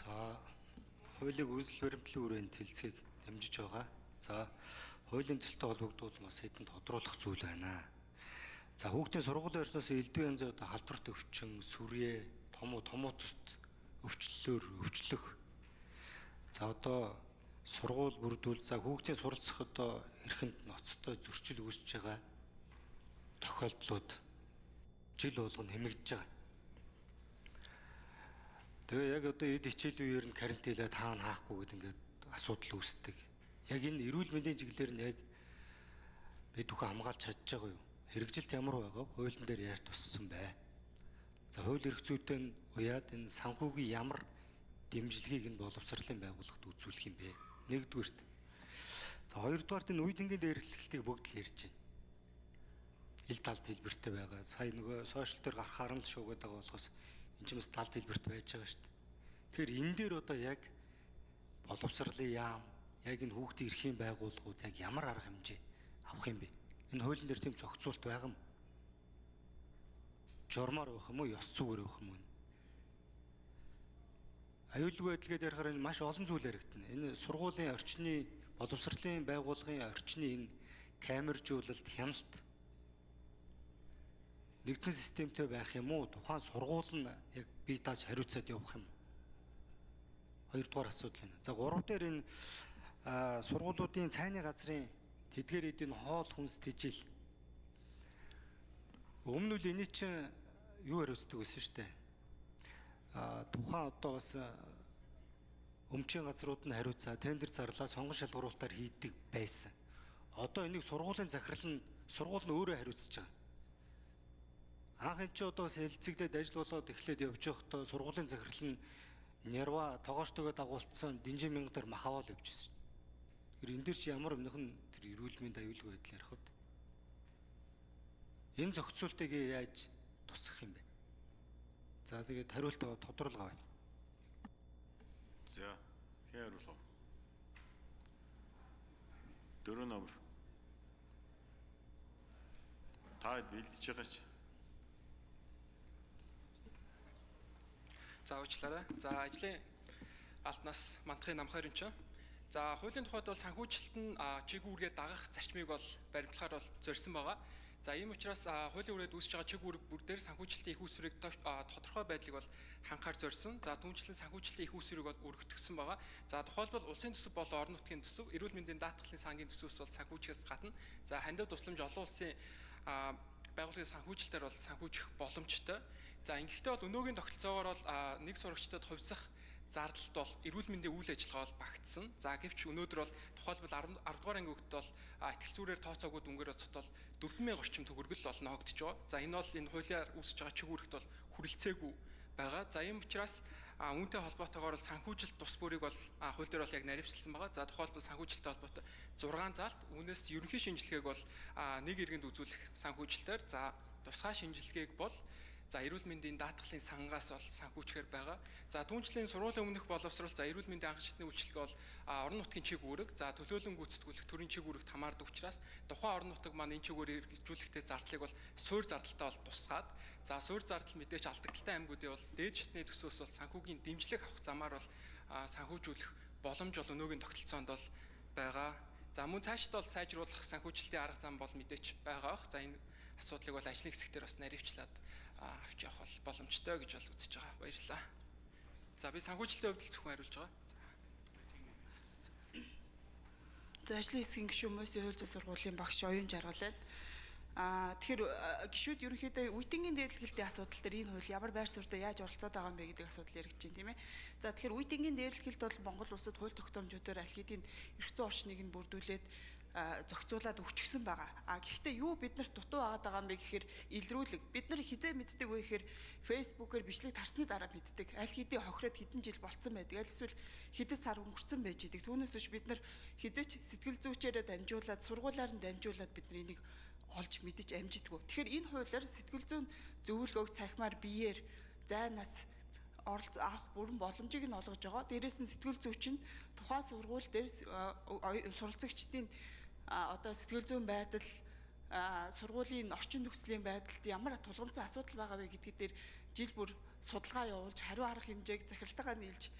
За хуулийг үргэлжлэл баримтлалын хүрээнд хэлцээг дамжиж байгаа. За хуулийн төсөлтэй холбогдуулмас хэдэн тодруулах зүйл байна. За хүүхдийн сургуулийн орчноос элдв янзын халдварт өвчин, сүрье, томуу төст өвчлөх. За одоо сургууль бүрдүүл за хүүхдийн суралцах одоо эрхэнд ноцтой зөрчил үүсэж байгаа тохиолдлууд жил болгоно хэмэгдэж байгаа. Тэгээ яг одоо эд хичээл үеэр нь карантинлаа таана хаахгүй гэдэг ингээд асуудал үүсдэг. Яг энэ эрүүл мэндийн чиглэлээр нь яг бид бүхэн хамгаалж чадж байгаа юу? Хэрэгжилт ямар байгаа? Хуулийн дээр яаж туссан бэ? За хууль эрх зүйтэй нь уяад энэ санхүүгийн ямар дэмжлэгийг нь боловсролын байгууллагад үзүүлэх юм бэ? Нэгдүгээрт. За хоёрдугаарт энэ үе тэнгийн дээрлэлтийг бүгд л ярьж байна. Ил талд хэлбэртэй байгаа. Сая нөгөө сошиал дээр гарахаар нь л шуугаад байгаа болохоос энэ ч бас талд хэлбэрт байж байгаа шүү дээ. Тэгэхээр энэ дээр одоо яг боловсролын яам, яг энэ хүүхдийн эрхийн байгууллагууд яг ямар арга хэмжээ авах юм бэ? Энэ хуулийн дээр тийм зохицуулт байгаа юм. Жормоор байх юм уу, ёс зүгээр байх юм уу? Аюулгүй байдлгээд ярихаар энэ маш олон зүйл яригдана. Энэ сургуулийн орчны, боловсролын байгууллагын орчны энэ камержуулалт, хяналт нэгдсэн системтэй байх юм уу? Тухайн сургууль нь яг бие дааж хариуцаад явах юм. Хоёрдугаар асуудал байна. За гурав дээр энэ сургуулиудын цайны газрын тэдгээр эдийн хоол хүнс тэжил. Өмнө нь энэ чинь юу хариуцдаг байсан шүү дээ. Тухайн одоо бас өмчийн газрууд нь хариуцаа тендер зарлаа сонгон шалгуулалтаар хийдэг байсан. Одоо энийг сургуулийн захирал нь өөрөө хариуцж байгаа. Анх энэ ч одоо бас хэлцэгдээд ажил болоод эхлээд явж байхдаа сургуулийн захирал нь нярва тогооштойгоо дагуулсан динжин мянгатаар махавал явжсэн. Тэр энэ дэр чи ямар өмнөх нь тэр эрүүл мэнд аюулгүй байдал ярих вэ? Энэ зохицуултыг яаж тусгах юм бэ? За тэгээд хариулт тодруулга байна. За хэн хариулах вэ? Дөрөв номер. Та бэлдэж байгаа ч. За уучлаарай. За ажлын алтнаас мандахын нам 2 ч. За хуулийн тухайд бол санхүүжилт нь чиг үүргээ дагах зарчмыг бол баримтлахаар бол зорьсон байгаа. За ийм учраас хуулийн үрээд үүсэж байгаа чиг үүрэг бүр дээр санхүүжилтийн их усүрийг тодорхой байдлыг бол хангахаар зорьсон. За түүнчлэн санхүүжилтийн их усүрийг бол өргөтгсөн байгаа. За тухайлбал улсын төсөв болон орон нутгийн төсөв, эрүүл мэндийн даатгалын сангийн төсөвс бол санхүүжихээс гадна за хандив тусламж олон улсын байгууллагын санхүүжилтээр бол санхүүжих боломжтой. За ингэхдээ бол өнөөгийн тогтолцоогоор бол нэг сурагчдад хувьсах зардалт бол эрүүл мэндийн үйл ажиллагаа бол багтсан. За гэвч өнөөдөр бол тухайлбал 10 дугаар анги хүүхэд бол итгэл зүрээр тооцоогүй дүнгээр оцот бол 4000 орчим төгрөгөл бол ногдож байгаа. За энэ бол энэ хуулиар үүсэж байгаа чиг үүрэгт бол хүрэлцээгүй байгаа. За ийм учраас үүнтэй холбоотойгоор бол санхүүжилт тус бүрийг бол хууль дээр бол яг наривчлсан байгаа. За тухайлбал санхүүжилттэй холбоотой 6 залт үүнээс ерөнхий шинжилгээг бол нэг иргэнд үзүүлэх санхүүжилтээр за тусгай шинжилгээг бол за эрүүл мэндийн даатгалын сангаас бол санхүүчгээр байгаа. За түүнчлэн сургуулийн өмнөх боловсрол за эрүүл мэндийн анх шатны үйлчилгээ бол орон нутгийн чиг үүрэг за төлөөлөн гүйцэтгүүлэх төрийн чиг үүрэгт хамаардаг учраас тухайн орон нутаг маань энэ чигүүрээр хэрэгжүүлэхтэй зардлыг бол суур зардалтай бол тусгаад за суур зардал мэдээч алдагдaltaй аймагуудын бол дээд шатны төсөөс бол санхүүгийн дэмжлэг авах замаар бол санхүүжүүлэх боломж бол өнөөгийн тогтолцоонд бол байгаа. За мөн цаашд бол сайжруулах санхүүжилтийн арга зам бол мэдээч байгаа бох. За энэ асуудлыг бол ажлын хэсгээр бас наривчлаад авч явах бол боломжтой гэж бол үзэж байгаа. Баярлалаа. За би санхүүжилтийн хувьд зөвхөн хариулж байгаа. За ажлын хэсгийн гишүүн Мөсийн хууль зүйн сургуулийн багш Оюун Жаргал байна. Тэгэхээр гишүүд ерөнхийдөө үеийнгийн дээрлэлтийн асуудал дээр энэ хууль ямар байр суурьтай яаж оролцоод байгаа юм бэ гэдэг асуудал яригдж байна тийм ээ. За тэгэхээр үеийнгийн дээрлэлт бол Монгол улсад хууль тогтоомжуудаар аль хэдийн эрх зүйн орчныг нь бүрдүүлээд зохицуулаад өгчихсөн байгаа. Гэхдээ юу биднэрт дутуу байгаа юм бэ гэхээр илрүүлэг. Бид нар хизээ мэддэг вэ гэхээр фэйсбүүкээр бичлэг тарсны дараа мэддэг. Аль хэдийн хохироод хэдэн жил болцсон байдаг. Аль эсвэл хэдэн сар өнгөрцөн байж идэг. Түүнээс биш бид нар хизээч сэтгэл зүйчээрээ дамжуулаад сургуулаар нь дамжуулаад бид нар энийг олж мэдэж амжидггүй. Тэгэхээр энэ хуулиар сэтгэл зүйн зөвлөгөөг цахимаар биеэр зайнаас авах бүрэн боломжийг нь олгож байгаа. Дээрээс нь сэтгэл зүйч нь тухайн сургууль дээр суралцагчдын одоо сэтгэл зүйн байдал сургуулийн орчин нөхцөлийн байдалд ямар тулгымцсан асуудал байгаа вэ гэдгээр жил бүр судалгаа явуулж хариу арга хэмжээг захиралтайгаа нийлж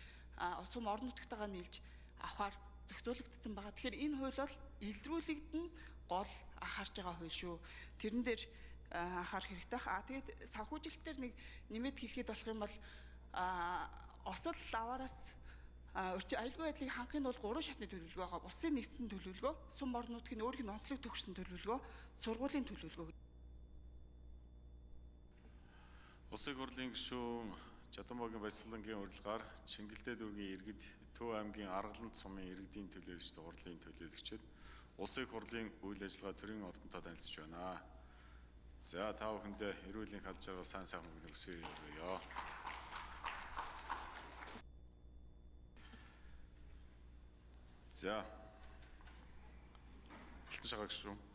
сум орон нутгатайгаа нийлж авахар зохицуулагдсан байгаа. Тэгэхээр энэ хууль бол илрүүлэгдэн гол анхаарч байгаа хууль шүү. Тэрэн дээр анхаарах хэрэгтэй. Тэгээд санхүүжилтээр нэг нэмэт хэлэхэд болох юм бол осол аваараас аюулгүй байдлыг хангахын бол 3 шатны төлөвлөгөө байгаа. Улсын нэгдсэн төлөвлөгөө, сум орон нутгийн өөрийн онцлог төгссөн төлөвлөгөө, сургуулийн төлөвлөгөө. Улсын хурлын гишүүн Жадамбагийн Баясгалангийн урилгаар Чингэлдээ дүүргийн иргэд Төв аймгийн Аргалант сумын иргэдийн төлөөлөгчд хурлын төлөөлөгчд Улсын хурлын үйл ажиллагаа төрийн ордонтой танилцж байна. За та бүхэндээ эрүүлийн хад жаргал сайн мөнгө өсөё. За. Алтан шагаа гишүүн.